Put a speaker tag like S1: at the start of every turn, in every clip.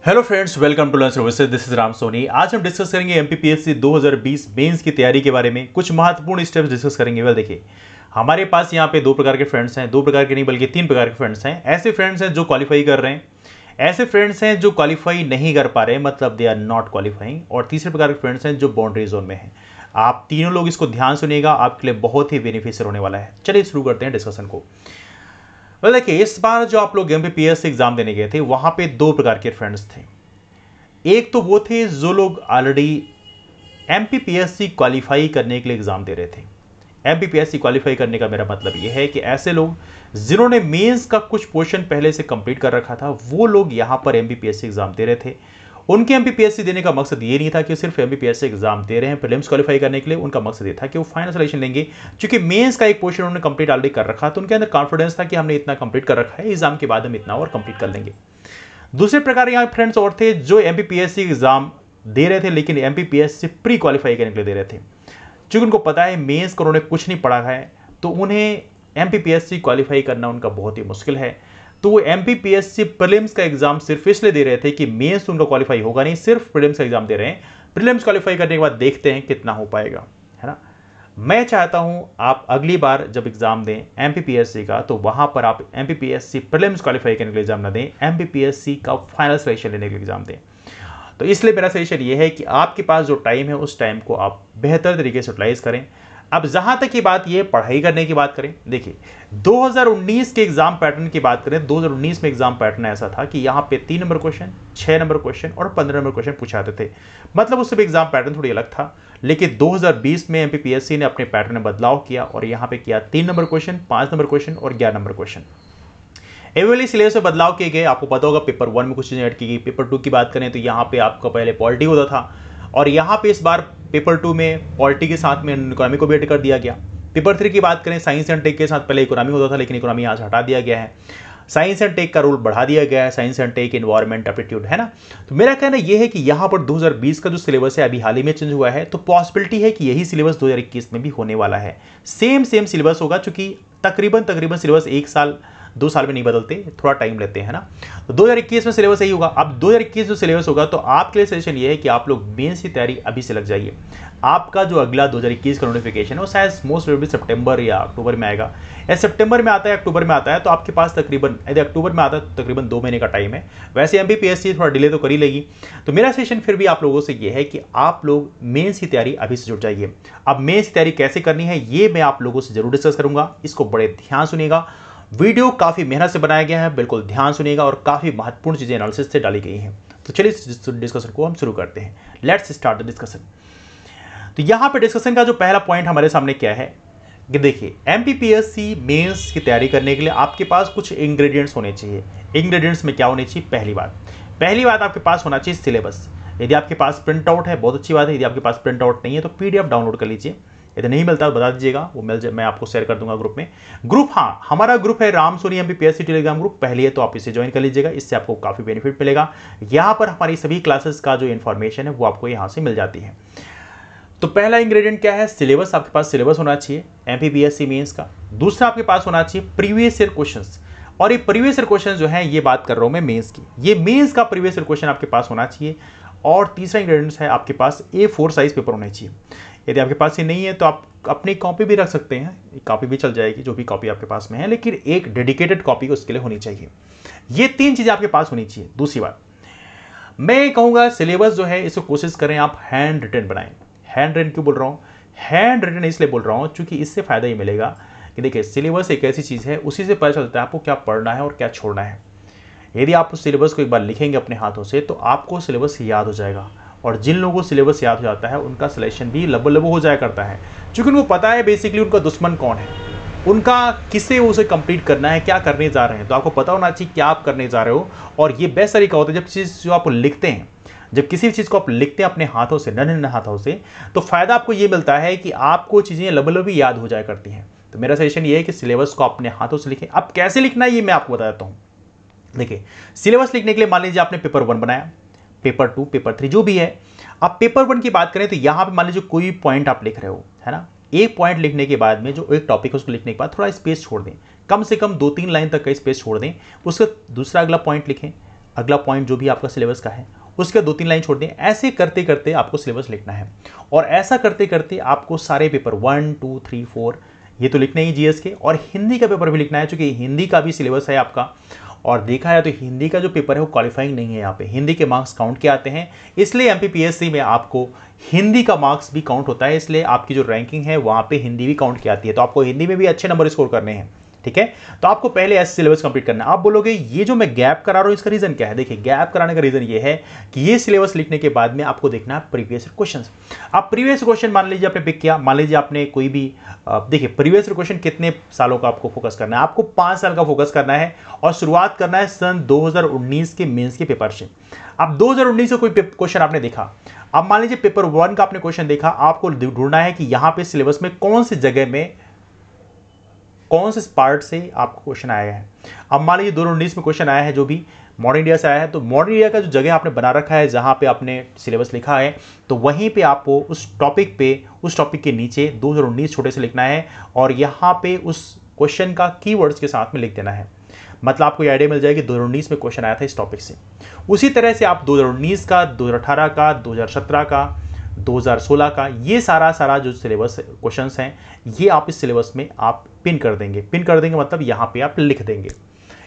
S1: Hello friends, welcome to learn services. This is Ram Soni. आज हम discuss करेंगे एमपीपीएससी 2020 मेंस की तैयारी के बारे में। कुछ महत्वपूर्ण स्टेप्स डिस्कस करेंगे। वेल देखिए, हमारे पास यहाँ पे दो प्रकार के फ्रेंड्स हैं, दो प्रकार के नहीं बल्कि तीन प्रकार के फ्रेंड्स हैं। ऐसे फ्रेंड्स हैं जो क्वालिफाई कर रहे हैं, ऐसे फ्रेंड्स हैं जो क्वालिफाई नहीं कर पा रहे, मतलब दे आर नॉट क्वालिफाइंग, और तीसरे प्रकार के फ्रेंड्स हैं जो बाउंड्री जोन में हैं। आप तीनों लोग इसको ध्यान सुनिएगा, आपके लिए बहुत ही बेनिफिशियल होने वाला है। चलिए शुरू करते हैं डिस्कशन को। वेल देखिए, इस बार जो आप लोग एमपीपीएससी एग्जाम देने गए थे, वहां पे दो प्रकार के फ्रेंड्स थे। एक तो वो थे जो लोग ऑलरेडी एमपीपीएससी क्वालिफाई करने के लिए एग्जाम दे रहे थे। एमपीपीएससी क्वालिफाई करने का मेरा मतलब ये है कि ऐसे लोग जिन्होंने मेंस का कुछ पोर्शन पहले से कंप्लीट कर रखा था, वो लोग यहां पर एमपीपीएससी एग्जाम दे रहे थे। उनके एमपीपीएससी देने का मकसद ये नहीं था कि सिर्फ एमपीपीएससी एग्जाम दे रहे हैं प्रीलिम्स क्वालिफाई करने के लिए। उनका मकसद ये था कि वो फाइनल सिलेक्शन लेंगे, क्योंकि मेंस का एक पोर्शन उन्होंने कंप्लीट ऑलरेडी कर रखा, तो उनके अंदर कॉन्फिडेंस था कि हमने इतना कंप्लीट कर रखा है, एग्जाम के बाद हम इतना और कंप्लीट कर लेंगे। दूसरे प्रकार यहाँ फ्रेंड्स और थे जो एमपीपीएससी एग्जाम दे रहे थे, लेकिन एमपीपीएससी प्री क्वालिफाई करने के लिए दे रहे थे। क्योंकि उनको पता है मेंस को उन्होंने कुछ नहीं पढ़ा है, तो उन्हें एमपीपीएससी क्वालिफाई करना उनका बहुत ही मुश्किल है। तो वो एमपीपीएससी प्रीलिम्स का एग्जाम सिर्फ इसलिए दे रहे थे कि मेंस उनका क्वालिफाई होगा नहीं, सिर्फ प्रीलिम्स का एग्जाम दे रहे हैं। प्रीलिम्स क्वालिफाई करने के बाद देखते हैं कितना हो पाएगा, है ना। मैं चाहता हूं आप अगली बार जब एग्जाम दें एमपीपीएससी का, तो वहां पर आप एमपीपीएससी प्रीलिम्स क्वालिफाई करने के लिए एग्जाम ना दें, एमपीपीएससी का फाइनल सिलेक्शन लेने के लिए एग्जाम दें। तो इसलिए मेरा सजेशन ये है कि आपके पास जो टाइम है उस टाइम को आप बेहतर तरीके से यूटिलाइज करें। अब जहां तक की बात ये पढ़ाई करने की बात करें, देखिए 2019 के एग्जाम पैटर्न की बात करें, 2019 में एग्जाम पैटर्न ऐसा था कि यहां पे 3 नंबर क्वेश्चन, 6 नंबर क्वेश्चन और 15 नंबर क्वेश्चन पूछाते थे। मतलब उस समय एग्जाम पैटर्न थोड़ी अलग था। लेकिन 2020 में एमपीपीएससी ने अपने पैटर्न में बदलाव किया और यहां पे किया 3 नंबर क्वेश्चन, 5 नंबर क्वेश्चन और 11 नंबर क्वेश्चन। एवली सिलेबस में बदलाव किए गए। आपको पता होगा पेपर 1 में कुछ चीजें ऐड की गई। पेपर 2 की बात करें तो यहाँ पे आपका पहले पॉलिटी होता था, और यहाँ पे इस बार पेपर 2 में पॉलिटी के साथ में इकोनॉमी को भी ऐड कर दिया गया। पेपर 3 की बात करें, साइंस एंड टेक के साथ पहले इकोनॉमी होता था, लेकिन इकोनॉमी यहाँ से हटा दिया गया है। साइंस एंड टेक का रूल बढ़ा दिया गया है, science and tech, environment, aptitude, है ना। तो मेरा कहना यह है कि यहाँ पर 2020 का जो सिलेबस है अभी हाल ही में चेंज हुआ है, तो पॉसिबिलिटी है कि यही सिलेबस 2021 में भी होने वाला है। सेम सिलेबस होगा, चूंकि तकरीबन सिलेबस 1 साल 2 साल में नहीं बदलते, थोड़ा टाइम लेते हैं ना। तो 2021 में सिलेबस यही होगा। अब 2021 जो सिलेबस होगा, तो आपके लिए सजेशन ये है कि आप लोग मेंस की तैयारी अभी से लग जाइए। आपका जो अगला 2021 का नोटिफिकेशन है वो शायद मोस्ट प्रोबेबली सितंबर या अक्टूबर में आएगा, या सितंबर में आता है अक्टूबर में आता है, तो आपके पास तकरीबन, यदि अक्टूबर में आता है तो तकरीबन 2 महीने का टाइम है। वैसे एमपीपीएससी थोड़ा डिले तो कर ही लेगी। तो मेरा सजेशन फिर भी आप लोगों से ये है कि आप लोग मेंस की तैयारी अभी से जुट जाइए। अब मेंस की तैयारी कैसे करनी है ये मैं आप लोगों से जरूर डिस्कस करूंगा, इसको बड़े ध्यान सुनिएगा। वीडियो काफी मेहनत से बनाया गया है, बिल्कुल ध्यान सुनिएगा, और काफी महत्वपूर्ण चीजें एनालिसिस से डाली गई हैं। तो चलिए इस डिस्कशन को हम शुरू करते हैं। Let's start the discussion. तो यहां पे डिस्कशन का जो पहला पॉइंट हमारे सामने क्या है कि देखिए, एमपीपीएससी मेंस की तैयारी करने के लिए आपके पास कुछ इंग्रेडिएंट्स होने चाहिए। इंग्रेडिएंट्स में क्या होने चाहिए? पहली बात आपके पास होना चाहिए सिलेबस। यदि आपके पास प्रिंट आउट है बहुत अच्छी बात है, यदि आपके पास प्रिंट आउट नहीं है तो पीडीएफ डाउनलोड कर लीजिए। यदि नहीं मिलता तो बता दीजिएगा, वो मैं आपको शेयर कर दूंगा ग्रुप में। हाँ, हमारा ग्रुप है Ram Soni MPPSC Telegram group, पहले है तो आप इसे ज्वाइन कर लीजिएगा, इससे आपको काफी बेनिफिट मिलेगा। यहाँ पर हमारी सभी क्लासेस का जो इन्फॉर्मेशन है वो आपको यहाँ से मिल जाती है। तो पहला इंग्रेडिएंट क्या है? सिलेबस। आपके पास सिलेबस होना चाहिए एमपीपीएससी मेंस का। दूसरा आपके पास होना चाहिए प्रीवियस ईयर क्वेश्चंस, और ये प्रीवियस ईयर क्वेश्चन जो है, ये बात कर रहा हूं मैं मेंस की, ये मेंस का प्रीवियस ईयर क्वेश्चन आपके पास होना चाहिए। और तीसरा इंग्रेडिएंट है आपके पास A4 साइज पेपर होने चाहिए। यदि आपके पास ये नहीं है तो आप अपनी कॉपी भी रख सकते हैं, कॉपी भी चल जाएगी, जो भी कॉपी आपके पास में है, लेकिन एक डेडिकेटेड कॉपी उसके लिए होनी चाहिए। ये 3 चीजें आपके पास होनी चाहिए। दूसरी बात मैं कहूंगा, सिलेबस जो है इसको कोशिश करें आप हैंड रिटन बनाएं। हैंड रिटन क्यों बोल रहा हूं? हैंड रिटन इसलिए बोल रहा हूं क्योंकि इससे फायदा ये मिलेगा कि देखिए, सिलेबस एक ऐसी चीज है, उसी से पता चलता है आपको क्या पढ़ना है और क्या छोड़ना है। यदि आप उस सिलेबस को एक बार लिखेंगे अपने हाथों से, तो आपको सिलेबस याद हो जाएगा, और जिन लोगों को सिलेबस याद हो जाता है उनका सिलेक्शन भी लबो हो जाया करता है, क्योंकि उनको पता है बेसिकली उनका दुश्मन कौन है, उनका किससे उसे कंप्लीट करना है, क्या करने जा रहे हैं। तो आपको पता होना चाहिए क्या आप करने जा रहे हो, और ये बेस्ट तरीका होता है जब चीज़ जो आप लिखते हैं, जब किसी भी चीज़ को आप लिखते हैं अपने हाथों से, नन्हे हाथों से, तो फायदा आपको ये मिलता है कि आपको चीज़ें लबी याद हो जाया करती हैं। तो मेरा सजेशन ये है कि सिलेबस को अपने हाथों से लिखें। अब कैसे लिखना है ये मैं आपको बता देता हूँ। देखिए, सिलेबस लिखने के लिए मान लीजिए आपने पेपर 1 बनाया, पेपर 2, पेपर 3 जो भी है। अब पेपर 1 की बात करें तो यहाँ पे मान लीजिए कोई पॉइंट आप लिख रहे हो, है ना। एक पॉइंट लिखने के बाद में जो एक टॉपिक है उसको लिखने के बाद थोड़ा स्पेस छोड़ दें, कम से कम 2-3 लाइन तक का स्पेस छोड़ दें। उसका दूसरा अगला पॉइंट लिखें, अगला पॉइंट जो भी आपका सिलेबस का है उसके 2-3 लाइन छोड़ दें। ऐसे करते करते आपको सिलेबस लिखना है और ऐसा करते करते आपको सारे पेपर 1, 2, 3, 4 ये तो लिखना ही जीएस के, और हिंदी का पेपर भी लिखना है, क्योंकि हिंदी का भी सिलेबस है आपका। और देखा है तो हिंदी का जो पेपर है वो क्वालिफाइंग नहीं है, यहाँ पे हिंदी के मार्क्स काउंट किए आते हैं, इसलिए एमपीपीएससी में आपको हिंदी का मार्क्स भी काउंट होता है, इसलिए आपकी जो रैंकिंग है वहाँ पे हिंदी भी काउंट की आती है। तो आपको हिंदी में भी अच्छे नंबर स्कोर करने हैं, ठीक है। तो आपको पहले ऐसे सिलेबस कंप्लीट करना है। आप बोलोगे ये जो मैं गैप करा रहा हूँ इसका रीजन क्या है? देखिए, गैप कराने का रीजन ये है कि ये सिलेबस लिखने के बाद में आपको देखना है प्रीवियस क्वेश्चंस। आप प्रीवियस क्वेश्चन मान लीजिए आपने पिक किया, मान लीजिए आपने कोई भी देखिए प्रीवियस क्वेश्चन कितने सालों का आपको फोकस करना है? आपको 5 साल का फोकस करना है और शुरुआत करना है सन 2019 के मेंस के पेपर से। अब 2019 से कोई क्वेश्चन आपने देखा, अब मान लीजिए पेपर 1 का आपने क्वेश्चन देखा, आपको ढूंढना है कि यहां पे सिलेबस में कौन सी जगह में कौन से पार्ट से आपको क्वेश्चन आया है। अब मान लीजिए 2019 में क्वेश्चन आया है जो भी मॉडर्न इंडिया से आया है, तो मॉडर्न इंडिया का जो जगह आपने बना रखा है जहां पे आपने सिलेबस लिखा है, तो वहीं पे आपको उस टॉपिक के नीचे 2019 छोटे से लिखना है और यहां पे उस क्वेश्चन का कीवर्ड्स के साथ में लिख देना है। मतलब आपको ये आइडिया मिल जाएगी 2019 में क्वेश्चन आया था इस टॉपिक से। उसी तरह से आप 2019 का, 2018 का, 2017 का, 2016 का, ये सारा जो सिलेबस क्वेश्चंस हैं ये आप इस सिलेबस में आप पिन कर देंगे। पिन कर देंगे मतलब यहाँ पे आप लिख देंगे।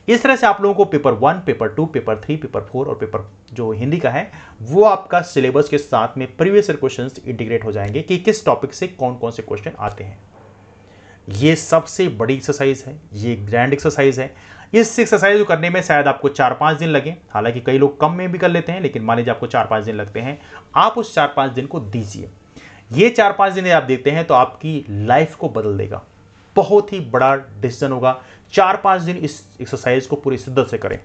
S1: इस तरह से आप लोगों को पेपर 1, पेपर 2, पेपर 3, पेपर 4 और पेपर जो हिंदी का है वो आपका सिलेबस के साथ में प्रीवियस ईयर क्वेश्चंस इंटीग्रेट हो जाएंगे कि किस टॉपिक से कौन कौन से क्वेश्चन आते हैं। ये सबसे बड़ी एक्सरसाइज है, ये ग्रैंड एक्सरसाइज है। इस एक्सरसाइज को करने में शायद आपको 4-5 दिन लगे, हालांकि कई लोग कम में भी कर लेते हैं, लेकिन मान लीजिए आपको 4-5 दिन लगते हैं, आप उस 4-5 दिन को दीजिए। ये 4-5 दिन आप देते हैं तो आपकी लाइफ को बदल देगा, बहुत ही बड़ा डिसीजन होगा। 4-5 दिन इस एक्सरसाइज को पूरी शिद्दत से करें।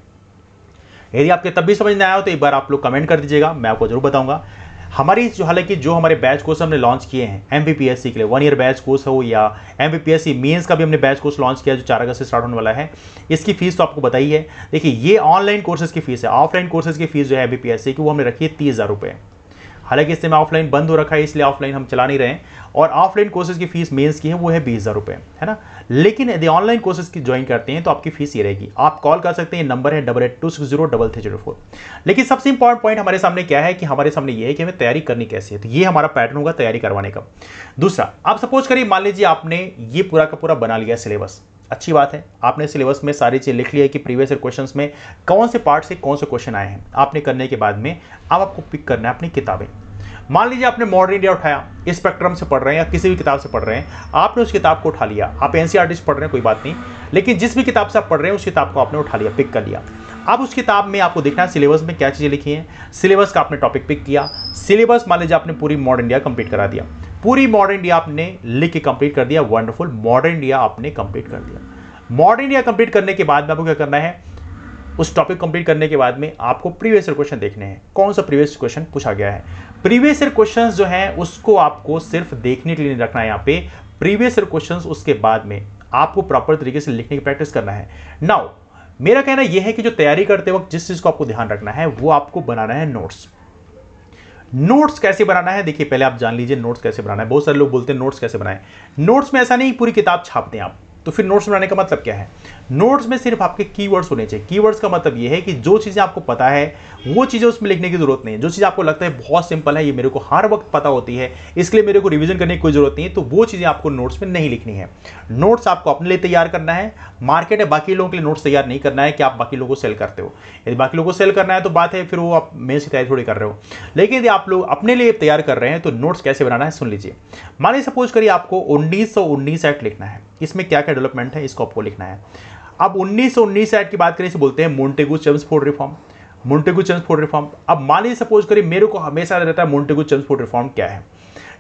S1: यदि आपके तब भी समझ नहीं आया हो तो एक बार आप लोग कमेंट कर दीजिएगा, मैं आपको जरूर बताऊंगा। हालांकि जो हमारे बैच कोर्स हमने लॉन्च किए हैं एमपीपीएससी के लिए, 1 ईयर बैच कोर्स हो या एमपीपीएससी मेंस का भी हमने बैच कोर्स लॉन्च किया जो 4 अगस्त से स्टार्ट होने वाला है, इसकी फीस तो आपको बताई है। देखिए, ये ऑनलाइन कोर्सेज की फीस है, ऑफलाइन कोर्सेज की फीस जो है एमपीपीएससी की वो हमने रखी है 30,000 रुपये। हालांकि इससे में ऑफलाइन बंद हो रखा है, इसलिए ऑफलाइन हम चला नहीं रहे हैं, और ऑफलाइन कोर्सेज की फीस मेंस की है वो है 20,000 रुपये, है ना। लेकिन यदि ऑनलाइन कोर्सेज की ज्वाइन करते हैं तो आपकी फीस ये रहेगी। आप कॉल कर सकते हैं, नंबर है 8826033304। लेकिन सबसे इंपॉर्टेंट पॉइंट हमारे सामने क्या है कि हमारे सामने ये है कि हमें तैयारी करनी कैसे है। तो ये हमारा पैटर्न होगा तैयारी करवाने का। दूसरा, आप सपोज करिए मान लीजिए आपने ये पूरा का पूरा बना लिया सिलेबस, अच्छी बात है, आपने सिलेबस में सारी चीज़ लिख ली है कि प्रीवियस ईयर क्वेश्चंस में कौन से पार्ट से कौन से क्वेश्चन आए हैं। आपने करने के बाद में अब आपको पिक करना है अपनी किताबें। मान लीजिए आपने मॉडर्न इंडिया उठाया, स्पेक्ट्रम से पढ़ रहे हैं या किसी भी किताब से पढ़ रहे हैं, आपने उस किताब को उठा लिया। आप एनसीईआरटी से पढ़ रहे हैं कोई बात नहीं, लेकिन जिस भी किताब से आप पढ़ रहे हैं उस किताब को आपने उठा लिया, पिक कर लिया। अब उस किताब में आपको देखना है सिलेबस में क्या चीज़ें लिखी हैं। सिलेबस का आपने टॉपिक पिक किया, सिलेबस मान लीजिए आपने पूरी मॉडर्न इंडिया कंप्लीट करा दिया, पूरी मॉडर्न इंडिया आपने लिख के कंप्लीट कर दिया, वंडरफुल, मॉडर्न इंडिया आपने कंप्लीट कर दिया। मॉडर्न इंडिया कंप्लीट करने के बाद में आपको क्या करना है, उस टॉपिक कंप्लीट करने के बाद में आपको प्रीवियस ईयर क्वेश्चन देखने हैं, कौन सा प्रीवियस क्वेश्चन पूछा गया है। प्रीवियस ईयर क्वेश्चंस जो हैं उसको आपको सिर्फ देखने के लिए नहीं रखना है यहाँ पे, प्रीवियस ईयर क्वेश्चंस उसके बाद में आपको प्रॉपर तरीके से लिखने की प्रैक्टिस करना है। नाउ मेरा कहना यह है कि जो तैयारी करते वक्त जिस चीज को आपको ध्यान रखना है वो आपको बनाना है नोट्स। नोट्स कैसे बनाना है, देखिए पहले आप जान लीजिए नोट्स कैसे बनाना है। बहुत सारे लोग बोलते हैं नोट्स कैसे बनाएं। नोट्स में ऐसा नहीं पूरी किताब छाप दें आप, तो फिर नोट्स बनाने का मतलब क्या है। नोट्स में सिर्फ आपके कीवर्ड्स होने चाहिए। कीवर्ड्स का मतलब ये है कि जो चीज़ें आपको पता है वो चीज़ें उसमें लिखने की जरूरत नहीं है। जो चीज़ आपको लगता है बहुत सिंपल है, ये मेरे को हर वक्त पता होती है, इसलिए मेरे को रिवीजन करने की कोई जरूरत नहीं है, तो वो चीज़ें आपको नोट्स में नहीं लिखनी है। नोट्स आपको अपने लिए तैयार करना है, मार्केट में बाकी लोगों के लिए नोट्स तैयार नहीं करना है कि आप बाकी लोगों को सेल करते हो। यदि बाकी लोगों को सेल करना है तो बात है, फिर वो आप मेंस की तैयारी थोड़ी कर रहे हो। लेकिन यदि आप लोग अपने लिए तैयार कर रहे हैं तो नोट्स कैसे बनाना है सुन लीजिए। मान लीजिए सपोज करिए आपको 1919 एक्ट लिखना है, इसमें क्या क्या डेवलपमेंट है इसको आपको लिखना है। अब 1919 एक्ट की बात करें, इसे बोलते हैं Montagu Chelmsford reform. Montagu Chelmsford reform, अब मान लीजिए सपोज करिए मेरे को हमेशा रहता है मोंटेगू चेम्सफोर्ड रिफॉर्म क्या है।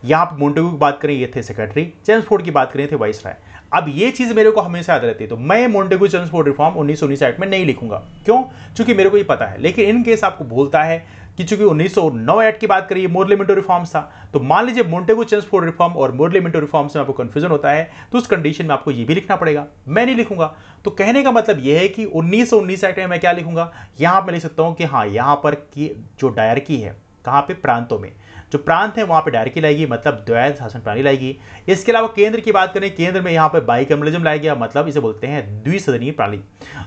S1: यहाँ आप मोंटेगू की बात करें ये थे सेक्रेटरी, चेम्सफोर्ड की बात करें थे वाइसराय। अब ये चीज़ मेरे को हमेशा याद रहती है, तो मैं मोंटेगू चेम्सफोर्ड रिफॉर्म 1919 एक्ट में नहीं लिखूंगा। क्यों? क्योंकि मेरे को ये पता है। लेकिन इन केस आपको बोलता है कि चूंकि 1909 एक्ट की बात करिए, मोरले मिंटो रिफॉर्म्स था, तो मान लीजिए मोंटेगू चेम्सफोर्ड रिफॉर्म और मोरले मिंटो रिफॉर्म्स में आपको कंफ्यूजन होता है, तो उस कंडीशन में आपको ये भी लिखना पड़ेगा। मैं नहीं लिखूंगा। तो कहने का मतलब यह है कि 1919 एक्ट में मैं क्या लिखूंगा, यहां मैं लिख सकता हूं कि हाँ, यहां पर की जो डायरकी है, कहाँ पे, प्रांतों में। जो प्रांत है वहाँ पे डायरेक्टली लाएगी, मतलब द्वैध शासन प्रणाली लाएगी। इसके अलावा केंद्र की बात करें, केंद्र में यहाँ पे बाइकैमरलिज्म लाया गया, मतलब इसे बोलते हैं द्विसदनीय प्रणाली।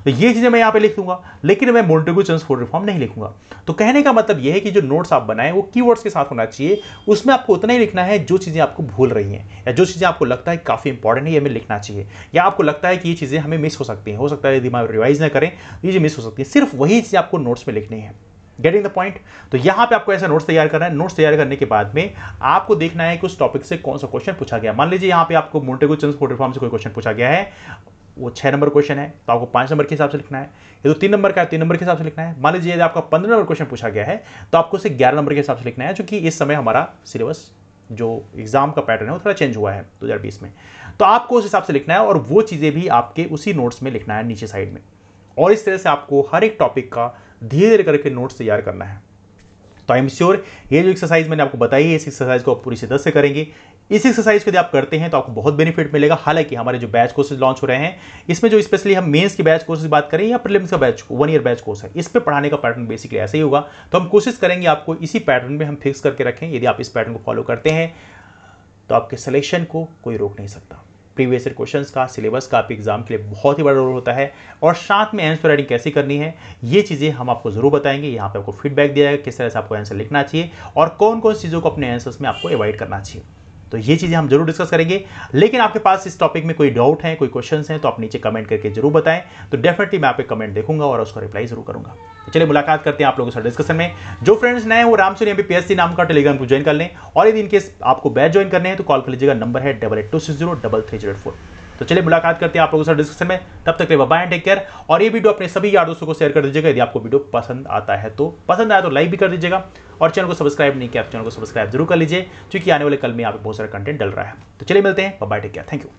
S1: तो ये चीजें मैं यहाँ पे लिख दूंगा, लेकिन मैं मोंटेगू-चेम्स्फोर्ड रिफॉर्म नहीं लिखूंगा। तो कहने का मतलब यह है कि जो नोट्स आप बनाएं वो कीवर्ड्स के साथ होना चाहिए, उसमें आपको उतना ही लिखना है जो चीजें आपको भूल रही हैं या जो चीजें आपको लगता है काफी इंपॉर्टेंट है, ये हमें लिखना चाहिए, या आपको लगता है कि ये चीजें हमें मिस हो सकती हैं, हो सकता है यदि हम रिवाइज ना करें ये चीजें मिस हो सकती है। सिर्फ वही चीज आपको नोट्स में लिखनी है। Getting the point. तो यहां पे आपको ऐसा नोट्स तैयार करना है। नोट्स तैयार करने के बाद में आपको देखना है कि उस टॉपिक से कौन सा क्वेश्चन पूछा गया। मान लीजिए यहां पे आपको मोंटेगू-चेम्स्फोर्ड रिफॉर्म से कोई क्वेश्चन पूछा गया है, वो 6 नंबर क्वेश्चन है, तो आपको 5 नंबर के हिसाब से लिखना है। ये तो 3 नंबर का है, 3 नंबर के हिसाब से लिखना है। मान लीजिए यदि आपका 15 नंबर क्वेश्चन पूछा गया है, तो आपको उसे 11 नंबर के हिसाब से लिखना है, क्योंकि इस समय हमारा सिलेबस जो एग्जाम का पैटर्न है वो थोड़ा चेंज हुआ है 2020 में। तो आपको उस हिसाब से लिखना है और वो चीजें भी आपके उसी नोट्स में लिखना है नीचे साइड में। और इस तरह से आपको हर एक टॉपिक का धीरे धीरे करके नोट्स तैयार करना है। तो आई एम श्योर ये जो एक्सरसाइज मैंने आपको बताई है, इस एक्सरसाइज को आप पूरी शिद्दत से करेंगे। इस एक्सरसाइज को यदि आप करते हैं तो आपको बहुत बेनिफिट मिलेगा। हालांकि हमारे जो बैच कोर्सेज लॉन्च हो रहे हैं, इसमें जो स्पेशली हम मेंस की बैच कोर्सेज बात करें या प्रीलिम्स का बैच 1 ईयर बैच कोर्स है, इस पे पढ़ाने का पैटर्न बेसिकली ऐसे ही होगा। तो हम कोशिश करेंगे आपको इसी पैटर्न में हम फिक्स करके रखें। यदि आप इस पैटर्न को फॉलो करते हैं तो आपके सिलेक्शन को कोई रोक नहीं सकता। प्रीवियस ईयर क्वेश्चंस का, सिलेबस का आपके एग्जाम के लिए बहुत ही बड़ा रोल होता है। और साथ में आंसर राइटिंग कैसे करनी है, ये चीज़ें हम आपको जरूर बताएंगे। यहाँ पे आपको फीडबैक दिया जाएगा किस तरह से आपको आंसर लिखना चाहिए और कौन कौन सी चीज़ों को अपने आंसर्स में आपको अवॉइड करना चाहिए। तो ये चीज़ें हम जरूर डिस्कस करेंगे। लेकिन आपके पास इस टॉपिक में कोई डाउट है, कोई क्वेश्चंस हैं, तो आप नीचे कमेंट करके जरूर बताएं। तो डेफिनेटली मैं आपके कमेंट देखूंगा और उसका रिप्लाई जरूर करूंगा। तो चलिए मुलाकात करते हैं आप लोगों के साथ डिस्कशन में। जो फ्रेंड्स नए हैं वो रामसोनी MPPSC नाम का टेलीग्राम को ज्वाइन कर लें। और यदि इनकेस आपको बैच ज्वाइन करने हैं तो कॉल कर लीजिएगा, नंबर है 8826033084। तो चलिए मुलाकात करते हैं आप लोगों के साथ डिस्कशन में। तब तक के लिए बाय, टेक केयर। और ये वीडियो अपने सभी यार दोस्तों को शेयर कर दीजिएगा। यदि आपको वीडियो पसंद आया तो लाइक भी कर दीजिएगा। और चैनल को सब्सक्राइब नहीं किया तो चैनल को सब्सक्राइब जरूर कर लीजिए, क्योंकि आने वाले कल में यहाँ पे बहुत सारा कंटेंट डल रहा है। तो चलिए मिलते हैं, bye, take care, thank you.